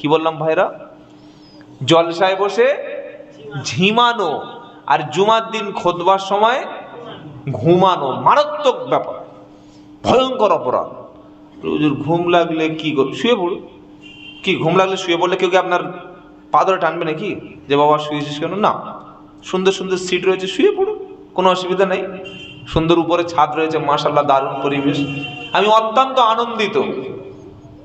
কি বললাম ভাইরা? জলসায় বসে ঝিমানো আর জুমার দিন খুতবার সময় ঘুমানো মারাত্মক ব্যাপার, ভয়ঙ্কর অপরাধ। হুজুর ঘুম লাগলে কি শুয়ে পড়ুন। কি ঘুম লাগলে শুয়ে পড়লে কেউ কি আপনার পা ধরে টানবে নাকি যে বাবা শুয়েছিস কেন? না, সুন্দর সুন্দর সিট রয়েছে, শুয়ে পড়ুন, কোনো অসুবিধা নেই। সুন্দর উপরে ছাদ রয়েছে, মাশাআল্লাহ দারুণ পরিবেশ। আমি অত্যন্ত আনন্দিত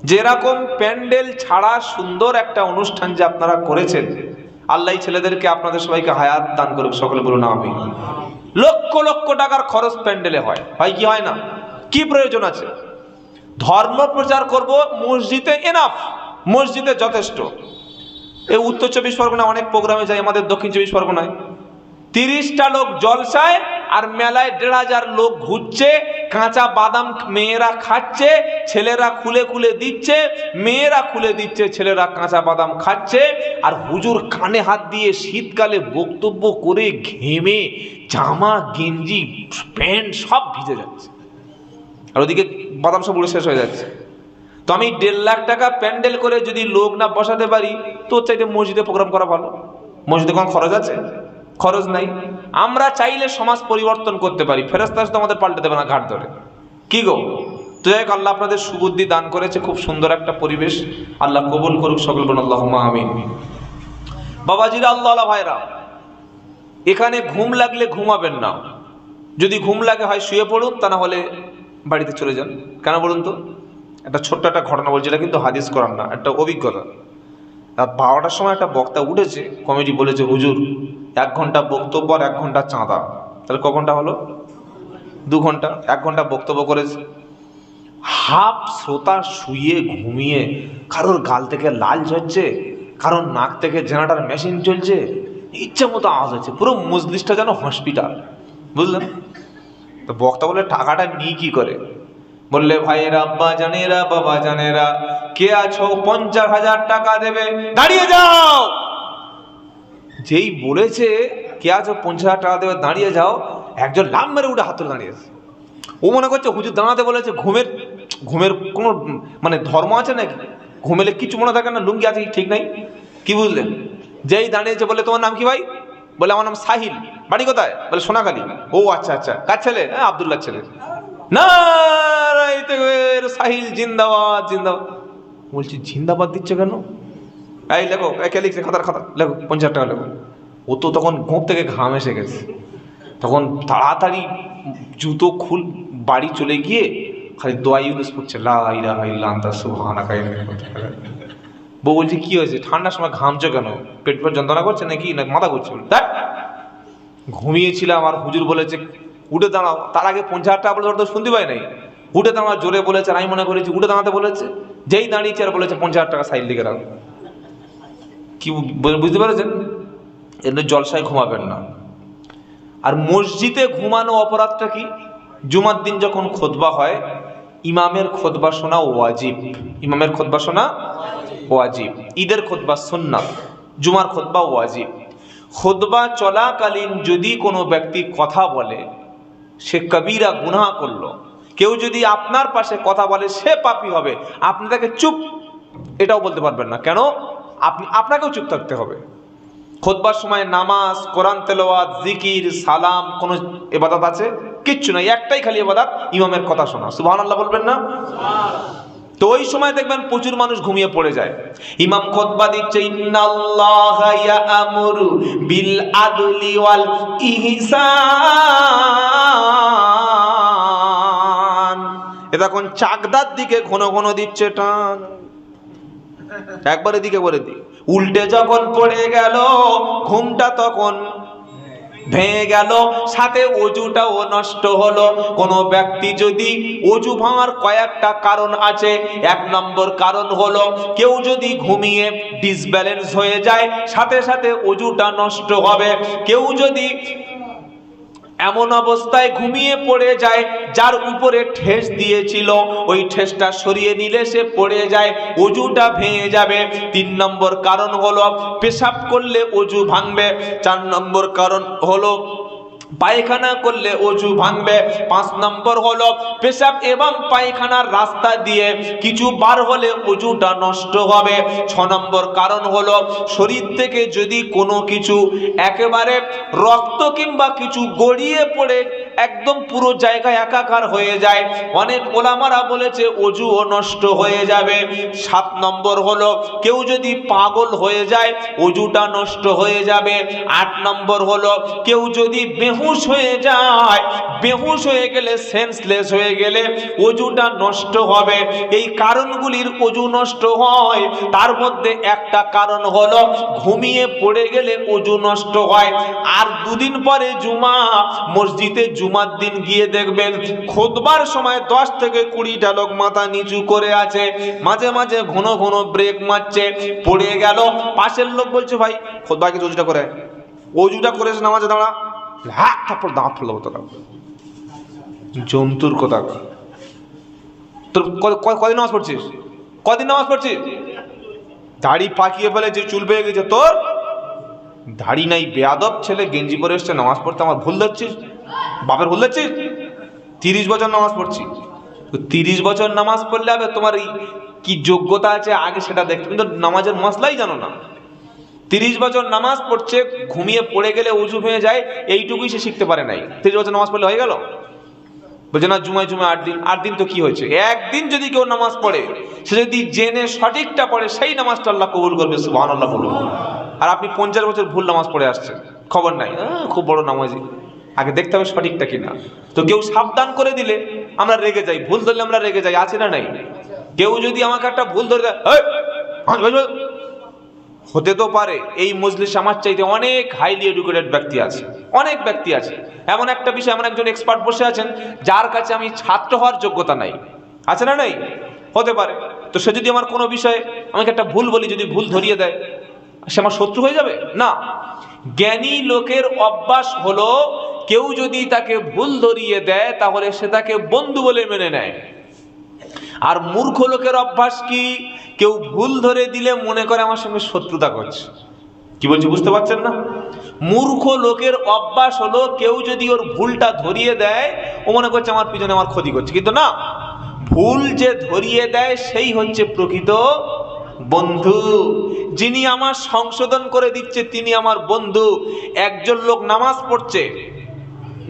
যেরকম প্যান্ডেল ছাড়া সুন্দর একটা অনুষ্ঠান যে আপনারা করেছেন। আল্লাহ ছেলেদেরকে আপনাদের সবাইকে হায়াত দান করুক, সকলে বলুন আমিন। লক্ষ লক্ষ টাকার খরচ প্যান্ডেলে হয়, হয় কি হয় না? কি প্রয়োজন আছে? ধর্ম প্রচার করব মসজিদে, এনাফ, মসজিদে যথেষ্ট। এই উত্তর 24 পরগনা অনেক প্রোগ্রামে যায়, আমাদের দক্ষিণ 24 পরগনায় 30টা লোক জলসায় আর মেলায় 1500 লোক ঘুরছে, কাঁচা বাদাম মেয়েরা খাচ্ছে, ছেলেরা খুলে খুলে দিচ্ছে, মেয়েরা খুলে দিচ্ছে, ছেলেরা কাঁচা বাদাম খাচ্ছে। আর হুজুর কানে হাত দিয়ে শীতকালে বক্তব্য করে ঘেমে জামা গেঞ্জি প্যান্ট সব ভিজে যাচ্ছে, আর ওদিকে বাদাম সব উড়ে শেষ হয়ে যাচ্ছে। তো আমি 1.5 লাখ টাকা প্যান্ডেল করে যদি লোক না বসাতে পারি, তোর চাইতে মসজিদে প্রোগ্রাম করা ভালো। মসজিদে কোনো খরচ আছে? খরচ নাই। আমরা চাইলে সমাজ পরিবর্তন করতে পারি, ফেরেশতা তো আমাদের পাল্টে দেবে না ঘাট ধরে। কি গো? তো যাই হোক, আল্লাহ আপনাদের সুবুদ্ধি দান করেছে, খুব সুন্দর একটা পরিবেশ, আল্লাহ কবুল করুক, সকল বলুন আল্লাহুম্মা আমিন। বাবাজিরা, আল্লাহ ভাইরা, এখানে ঘুম লাগলে ঘুমাবেন না। যদি ঘুম লাগে হয় শুয়ে পড়ুন, তা না হলে বাড়িতে চলে যান। কেন বলুন তো? একটা ছোট্ট একটা ঘটনা বলছি, এটা কিন্তু হাদিস করার না, একটা অভিজ্ঞতা। রাত 12টার সময় একটা বক্তা উঠেছে, কমিটি বলেছে হুজুর 1 ঘন্টা বক্তব্য আর 1 ঘন্টা চাঁদা। তাহলে ক ঘন্টা হলো? 2 ঘন্টা। 1 ঘন্টা বক্তব্য করেছে। হাফ শ্রোতা শুয়ে ঘুমিয়ে, কারোর গাল থেকে লাল ঝরছে, কারোর নাক থেকে জেনারেটর মেশিন চলছে, ইচ্ছে মতো আওয়াজ হচ্ছে, পুরো মজলিসটা যেন হসপিটাল, বুঝলেন? তো বক্তা বলে টাকাটা নিয়ে কি করে? বললে ভাইয়েরা, আব্বা জানেরা, বাবা জানেরা, কে আছো 50,000 টাকা দেবে, দাঁড়িয়ে যাও। যেই বলেছে কে আছো 50,000 টাকা দেবে, দাঁড়িয়ে যাও, একজন লাম মেরে উঠে হাত তুলে দাঁড়িয়েছে। ও মনে করছে হুজুর দাঁড়াতে বলেছে। ঘুমের কোনো মানে ধর্ম আছে নাকি? ঘুমেলে কিছু মনে থাকে না, লুঙ্গি আছে ঠিক নাই, কি বুঝলেন? যেই দাঁড়িয়েছে বলে তোমার নাম কি ভাই? বলে আমার নাম সাহিল। বাড়ি কোথায়? বলে সোনাখালী। ও আচ্ছা আচ্ছা, কার ছেলে? হ্যাঁ, আব্দুল্লাহ ছেলে। না, সাহিল জিন্দাবাদ জিন্দাবাদ। বলছি জিন্দাবাদ দিচ্ছে কেন? এই লেখো, কে লিখছে? খাতার খাতা লেখো, 50,000 টাকা লেখো। ও তো তখন ঘুম থেকে ঘাম এসে গেছে, তখন তাড়াতাড়ি জুতো খুল বাড়ি চলে গিয়ে খালি দোয়া ইউনুস পড়ছে, লা ইলাহা ইল্লা আনতা সুবহানাকা ইন্নী কুনতু মিনাল জালিমিন। বউ বলছে কি হয়েছে? ঠান্ডার সময় ঘামছো কেন? পেট যন্ত্রণা করছে নাকি, না মাথা ঘুরছে? ঘুমিয়েছিলাম আর হুজুর বলেছে উঠে দাঁড়াও। তার আগে 50,000 টাকা বলে তো শুনতে পাই নাই। উঠে দাঁড়া জোরে বলেছে, আমি মনে করেছি উঠে দাঁড়াতে বলেছে। যেই দাঁড়িয়েছে আর বলেছে 50,000 টাকা সাইড লিখে রাখো। কি বুঝতে পেরেছেন? এর জলসায় ঘুমাবেন না। আর মসজিদে ঘুমানো অপরাধটা কি? জুমার দিন যখন খুতবা হয়, ইমামের খুতবা শোনা ওয়াজিব। ইমামের খুতবা শোনা ওয়াজিব। ঈদের খুতবা সুন্নাত, জুমার খুতবা ওয়াজিব। খুতবা চলাকালীন যদি কোনো ব্যক্তি কথা বলে, সে কবিরা গুনাহ করলো। কেউ যদি আপনার পাশে কথা বলে, সে পাপী হবে। আপনি তাকে চুপ এটাও বলতে পারবেন না। কেন? আপনাকেও চুপ থাকতে হবে। খুতবার সময় নামাজ, কোরআন তেলাওয়াত, জিকির, সালাম, কোন ইবাদত আছে? কিচ্ছু নাই। একটাই খালি ইবাদত, ইমামের কথা শোনা। সুবহানাল্লাহ বলবেন না? তো ওই সময় দেখবেন প্রচুর মানুষ ঘুমিয়ে পড়ে যায়। ইমাম খুতবা দিচ্ছে, ইন্নাল্লাহা ইয়া'মুরু বিল আদলি ওয়াল ইহসান। তখন চাকদার দিকে ঘন ঘন দিচ্ছে টান, একবারে দিকে বলে দি। উল্টে যখন পড়ে গেল, ঘুমটা তখন ভেঙে গেল, সাথে অজুটাও নষ্ট হলো। কোন ব্যক্তি যদি অজু ভাঙার কয়েকটা কারণ আছে। 1 নম্বর কারণ হলো, কেউ যদি ঘুমিয়ে ডিসব্যালেন্স হয়ে যায়, সাথে সাথে অজুটা নষ্ট হবে। কেউ যদি এমন অবস্থায় ঘুমিয়ে পড়ে যায়, যার উপরে ঠেস দিয়েছিল, ওই ঠেসটা সরিয়ে নিলে সে পড়ে যায়, অজুটা ভেঙে যাবে। 3 নম্বর কারণ হলো পেশাব করলে অজু ভাঙবে। 4 নম্বর কারণ হলো পায়খানা করলে অজু ভাঙবে। 5 নম্বর হলো পেশাব এবং পায়খানার রাস্তা দিয়ে কিছু বার হলে অজুটা নষ্ট হবে। 6 নম্বর কারণ হলো শরীর থেকে যদি কোনো কিছু একেবারে রক্ত কিংবা কিছু গড়িয়ে পড়ে একদম পুরো জায়গায় একাকার হয়ে যায়, অনেক ওলামারা বলেছে অজুও নষ্ট হয়ে যাবে। 7 নম্বর হলো কেউ যদি পাগল হয়ে যায় অজুটা নষ্ট হয়ে যাবে। 8 নম্বর হলো কেউ যদি বেহুশ হয়ে যায়, বেহুশ হয়ে গেলে, সেন্সলেস হয়ে গেলে অজুটা নষ্ট হবে। এই কারণগুলির অজু নষ্ট হয়। তার মধ্যে একটা কারণ হলো ঘুমিয়ে পড়ে গেলে অজু নষ্ট হয়। আর 2 দিন পরে জুমা, মসজিদে জুমার দিন গিয়ে দেখবেন খুতবার সময় 10 থেকে 20টা লোক মাথা নিচু করে আছে, মাঝে মাঝে ঘন ঘন ব্রেক মারছে, পড়ে গেল। পাশের লোক বলছে ভাই খুতবাকে অজুটা করে, অজুটা করেছে নামাজে দাঁড়া, হাত থাপ্পড় দাঁত ফেলবো তোরা, জন্তুর কথা। তোর কদিন নামাজ পড়ছিস, কদিন নামাজ পড়ছিস? দাড়ি পাকিয়ে ফেলেছে, চুল পেয়ে গেছে, তোর দাড়ি নাই, বেয়াদব ছেলে, গেঞ্জি পরে এসছে নামাজ পড়তে, আমার ভুল ধরছিস, বাপের ভুল ধরছিস? 30 বছর নামাজ পড়ছি। 30 বছর নামাজ পড়লে হবে তোমার কি যোগ্যতা আছে আগে সেটা দেখতে, কিন্তু নামাজের মশলাই জানো না। 30 বছর নামাজ পড়ছে, ঘুমিয়ে পড়ে গেলে অজু হয়ে যায়, এইটুকুই সে শিখতে পারে নাই। 30 বছর নামাজ পড়লে হয়ে গেল? বলছে না জুমায় 8 দিন। 8 দিন তো কি হয়েছে? একদিন যদি কেউ নামাজ পড়ে, সে যদি জেনে সঠিকটা পড়ে, সেই নামাজটা আল্লাহ কবুল করবে, সুবহানাল্লাহ বলুন। আর আপনি 50 বছর ভুল নামাজ পড়ে আসছেন, খবর নাই, খুব বড় নামাজি, আগে দেখতে হবে সঠিকটা কিনা। তো কেউ সাবধান করে দিলে আমরা রেগে যাই, ভুল ধরলে আমরা রেগে যাই, আছে না নাই? কেউ যদি আমাকে একটা ভুল ধরে দেয়, হতে তো পারে এই মজলিস আমার চাইতে অনেক হাইলি এডুকেটেড ব্যক্তি আছে, অনেক ব্যক্তি আছে, এমন একটা বিষয়, এমন একজন এক্সপার্ট বসে আছেন যার কাছে আমি ছাত্র হওয়ার যোগ্যতা নাই, আছে না নাই? হতে পারে। তো সে যদি আমার কোনো বিষয়ে আমাকে একটা ভুল বলি, যদি ভুল ধরিয়ে দেয়, সে আমার শত্রু হয়ে যাবে না। জ্ঞানী লোকের অভ্যাস হলো কেউ যদি তাকে ভুল ধরিয়ে দেয় তাহলে সে তাকে বন্ধু বলে মেনে নেয়। আর মূর্খ লোকের অভ্যাস কি? কেউ ভুল ধরে দিলে মনে করে আমার সঙ্গে শত্রুতা করছে। কি বলছি বুঝতে পারছেন না? মূর্খ লোকের অভ্যাস হলো কেউ যদি ওর ভুলটা ধরিয়ে দেয় ও মনে করছে আমার পিছনে আমার ক্ষতি করছে, কিন্তু না, ভুল যে ধরিয়ে দেয় সেই হচ্ছে প্রকৃত বন্ধু। যিনি আমার সংশোধন করে দিচ্ছে তিনি আমার বন্ধু। একজন লোক নামাজ পড়ছে,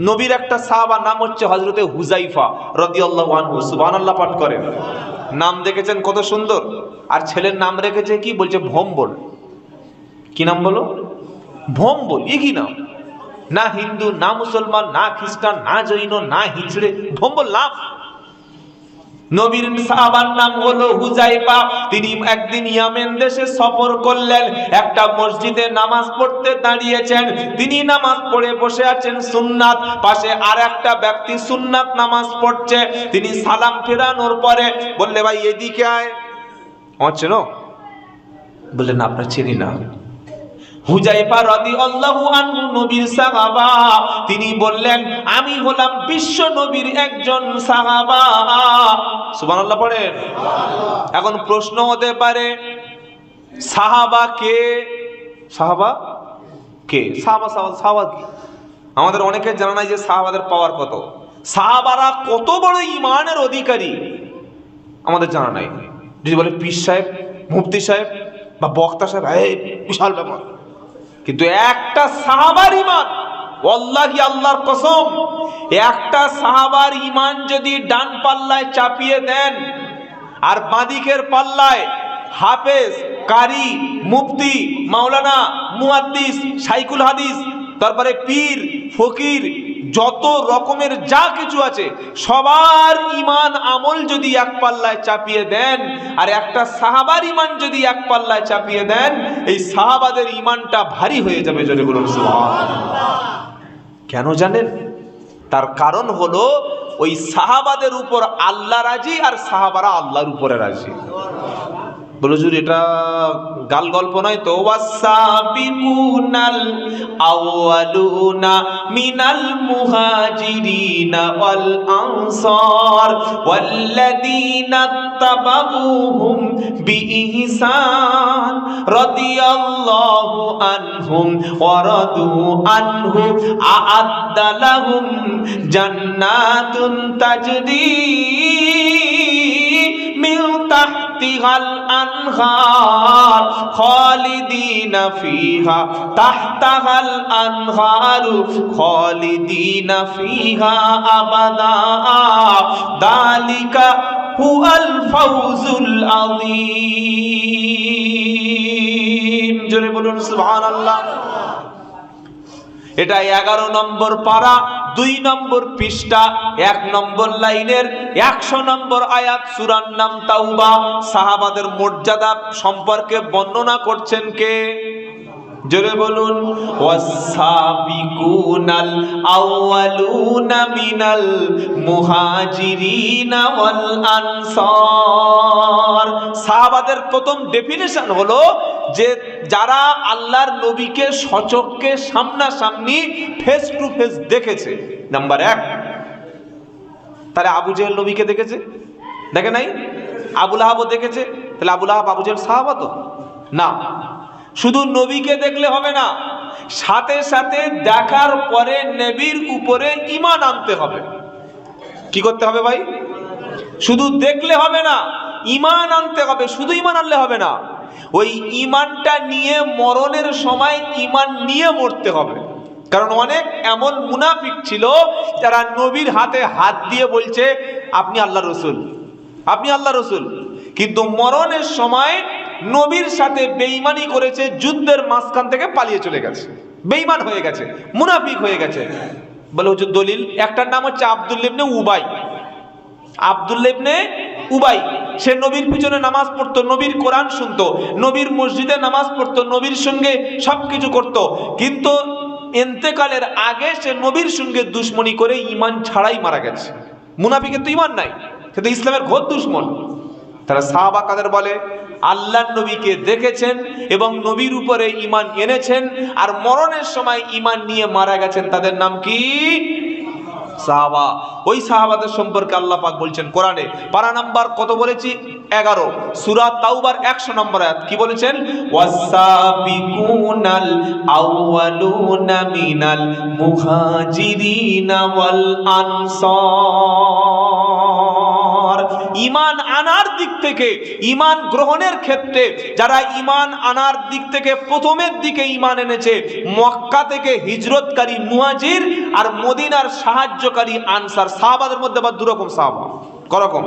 নবীর একটা সাহাবা, নাম হচ্ছে হযরতে হুযায়ফা রাদিয়াল্লাহু আনহু, সুবহানাল্লাহ পাঠ করেন। নাম দেখেছেন কত সুন্দর। আর ছেলের নাম রেখেছে কি? বলছে ভম্বল। কি নাম বলো? ভম্বল। এ কি নাম? না হিন্দু, না মুসলমান, না খ্রিস্টান, না জৈন, না হিজড়ে, ভম্বল নাম। নবীর সাহাবার নাম হলো হুযায়ফা। তিনি একদিন ইয়েমেন দেশে সফর করলেন, একটা মসজিদে নামাজ পড়তে দাঁড়িয়েছেন। তিনি নামাজ পড়ে বসে আছেন সুন্নাত, পাশে আর একটা ব্যক্তি সুন্নাত নামাজ পড়ছে। তিনি সালাম ফেরানোর পরে বললে ভাই এদিকে আয়, আমার চেনো? বললেন না, আপনার চিনি না। হুযায়ফা রাদিয়াল্লাহু আনহু নবীর সাহাবা, তিনি বললেন আমি হলাম বিশ্ব নবীর একজন সাহাবা। সুবহানাল্লাহ পড়েন। এখন প্রশ্ন হতে পারে সাহাবা কে? সাহাবা কে? সাহাবা কি? আমাদের অনেকের জানা নাই যে সাহাবাদের পাওয়ার কত, সাহাবারা কত বড় ঈমানের অধিকারী আমাদের জানা নাই। যদি বলে পীর সাহেব, মুফতি সাহেব বা বক্তা সাহেব, এই বিশাল ব্যাপার। কিন্তু একটা সাহাবার ঈমান, ওয়াল্লাহি আল্লাহর কসম, একটা সাহাবার ঈমান যদি ডান পাল্লায় চাপিয়ে দেন আর বাঁদিকের পাল্লায় হাফেজ, কারি, মুফতি, মাওলানা, মুহাদ্দিস, শাইখুল হাদিস, তারপরে পীর, ফকির, যত রকমের যা কিছু আছে সবার ঈমান আমল যদি এক পাল্লায় চাপিয়ে দেন আর একটা সাহাবার ঈমান যদি এক পাল্লায় চাপিয়ে দেন, এই সাহাবাদের ঈমানটা ভারী হয়ে যাবে। জোরে বলুন সুবহানাল্লাহ। কেন জানেন? তার কারণ হলো ওই সাহাবাদের উপর আল্লাহ রাজি আর সাহাবারা আল্লাহর উপরে রাজি। বলো হুজুর এটা গাল গল্প নয় তো? ওয়াসাবিকুনাল আউয়ালুনা মিনাল মুহাজিরিনা ওয়াল আনসার ওয়াল্লাযীনা তাবাউহুম বিইহসান রাদিয়াল্লাহু আনহুম ওয়া রাদু আনহু আ'আদ্দা লাহুম জান্নাতুন তাজরি মিন তাহতিহাল আনহার খালিদিনা ফিহা তাহতাহাল আনহারু খালিদিনা ফিহা আবাদা যালিকা হুয়াল ফাউজুল আযীম। জোরে বলুন সুবহানাল্লাহ। এটা 11 নম্বর পারা, 2 নম্বর পৃষ্ঠা, 1 নম্বর লাইনের 100 নম্বর আয়াত। সূরার নাম তাওবা। সাহাবাদের মর্যাদা সম্পর্কে বর্ণনা করছেন কে? জোরে বলুন। ওয়াসাবিকুনাল আউয়ালুনা মিনাল মুহাজিরিনা ওয়াল আনসার। সাহাবাদের প্রথম ডেফিনেশন হলো যে যারা আল্লাহর নবীকে সচক্ষে সামনাসামনি ফেস টু ফেস দেখেছে। নাম্বার 1। তাহলে আবু জেহেল নবীকে দেখেছে? দেখে নাই? আবু লাহাবও দেখেছে? তাহলে আবু লাহাব আবু জেহেল সাহাবা তো না। শুধু নবীকে দেখলে হবে না, সাথে সাথে দেখার পরে নবীর উপরে ঈমান আনতে হবে। কি করতে হবে ভাই? শুধু দেখলে হবে না, ঈমান আনতে হবে। শুধু ঈমান আনলে হবে না, ওই ঈমানটা নিয়ে মরণের সময় ঈমান নিয়ে মরতে হবে। কারণ অনেক এমন মুনাফিক ছিল যারা নবীর হাতে হাত দিয়ে বলছে আপনি আল্লাহর রাসূল, আপনি আল্লাহর রাসূল, কিন্তু মরণের সময় নবীর সাথে বেঈমানি করেছে, যুদ্ধের মাঝখান থেকে পালিয়ে চলে গেছে, বেঈমান হয়ে গেছে, মুনাফিক হয়ে গেছে। বলে হুজুর দলিল? একটার নাম হচ্ছে আব্দুল্লাহ ইবনে উবাই। আব্দুল্লাহ ইবনে উবাই, সে নবীর পিছনে নামাজ পড়তো, নবীর কোরআন শুনতো, নবীর মসজিদে নামাজ পড়তো, নবীর সঙ্গে সবকিছু করত, কিন্তু ইন্তেকালের আগে সে নবীর সঙ্গে দুশমনি করে ঈমান ছাড়াই মারা গেছে। মুনাফিকের তো ঈমান নাই, কিন্তু ইসলামের ঘোর দুশমন। তারা সাহাবা কাদের বলে? আল্লাহর নবীকে দেখেছেন এবং নবীর উপরে ঈমান এনেছেন, আর মরণের সময় ঈমান নিয়ে মারা গেছেন। তাদের নাম কি? সাহাবা। ওই সাহাবাদের সম্পর্কে আল্লাহ পাক বলছেন কোরআনে, পারা নাম্বার কত বলেছি? 11, সূরা তাওবার 100 নম্বর আয়াত। কি বলেছেন? ওয়াসাবিকুনাল আউয়ালুনা মিনাল মুহাজিরিনা ওয়াল আনসার। ঈমান আনার দিক থেকে, ঈমান গ্রহণের ক্ষেত্রে যারা ঈমান আনার দিক থেকে প্রথমের দিকে ঈমান এনেছে, মক্কা থেকে হিজরতকারী মুহাজির আর মদিনার সাহায্যকারী আনসার। সাহাবাদের মধ্যে আবার 2 রকম সাহাবা। করকম?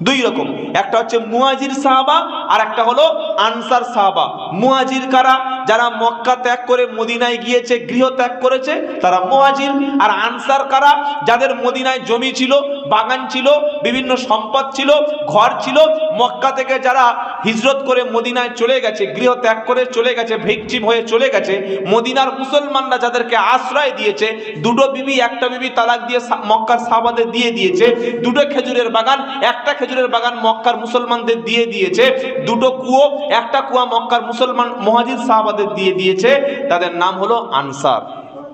2 রকম। একটা হচ্ছে মুহাজির সাহাবা আর একটা হলো আনসার সাহাবা। মুহাজির কারা? যারা মক্কা ত্যাগ করে মদিনায় গিয়েছে, গৃহ ত্যাগ করেছে, তারা মুহাজির। আর আনসার কারা? যাদের মদিনায় জমি ছিল, বাগান ছিল, বিভিন্ন সম্পদ ছিল, ঘর ছিল, মক্কা থেকে যারা হিজরত করে মদিনায় চলে গেছে, গৃহ ত্যাগ করে চলে গেছে, ভিকটিম হয়ে চলে গেছে, মদিনার মুসলমানরা যাদেরকে আশ্রয় দিয়েছে, 2টো বিবি, একটা বিবি তালাক দিয়ে মক্কার সাহাবাদের দিয়ে দিয়েছে, 2টো খেজুরের বাগান, একটা খেজুরের বাগান মক্কার মুসলমানদের দিয়ে দিয়েছে, 2টো কুয়ো, একটা কুয়া মক্কার মুসলমান মুহাজির সাহাবাদের দিয়ে দিয়েছে, তাদের নাম হলো আনসার।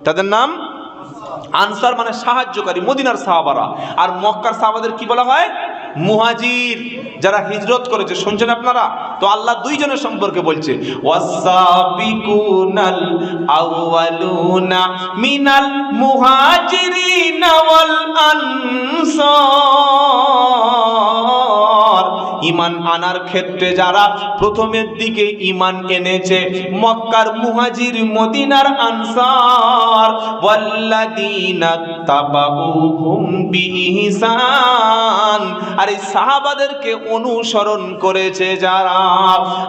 তাদের নাম আনসার, মানে সাহায্যকারী, মদিনার সাহাবারা। আর মক্কার সাহাবাদের কি বলা হয়? মুহাজির, যারা হিজরত করেছে। শুনছেন আপনারা? তো আল্লাহ 2 জনের সম্পর্কে বলছে, ওয়াসাবিকুনাল আউয়ালুনা মিনাল মুহাজিরিনা ওয়াল আনসার। ঈমান আনার ক্ষেত্রে যারা প্রথমের দিকে ঈমান এনেছে, মক্কার মুহাজির, মদিনার আনসার। ওয়াল্লাযীনা তাবাউহুম বিইহসান, আর এই সাহাবাদেরকে অনুসরণ করেছে যারা।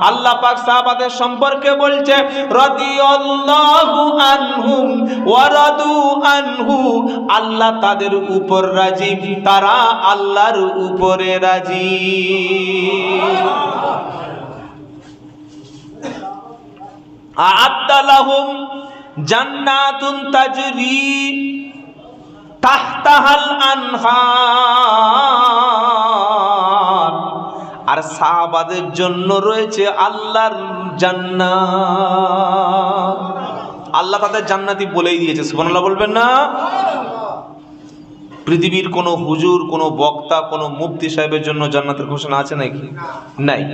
আল্লাহ পাক সাহাবাদের সম্পর্কে বলছে, রাদিয়াল্লাহু আনহুম ওয়া রাদু আনহু, আল্লাহ তাদের উপর রাজি, তারা আল্লাহর উপরে রাজি। আ'আদ্দা লাহুম জান্নাতুন তাজরি তাহতাহাল আনহার, আর সাহাবাদের জন্য রয়েছে আল্লাহর জান্নাত। আল্লাহ তাদের জান্নাতি বলেই দিয়েছে, সুবহানাল্লাহ বলবেন না? পৃথিবীর কোন হুজুর, কোন বক্তা, কোন মুফতি সাহেবের জন্য জান্নাতের ঘোষণা আছে নাকি? নাই।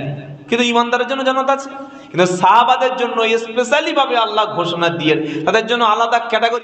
কিন্তু ইমানদারের জন্য জান্নাত আছে। কিন্তু সাহাবাদের জন্য স্পেশালি ভাবে আল্লাহ ঘোষণা দিয়ে তাদের জন্য আলাদা ক্যাটাগরি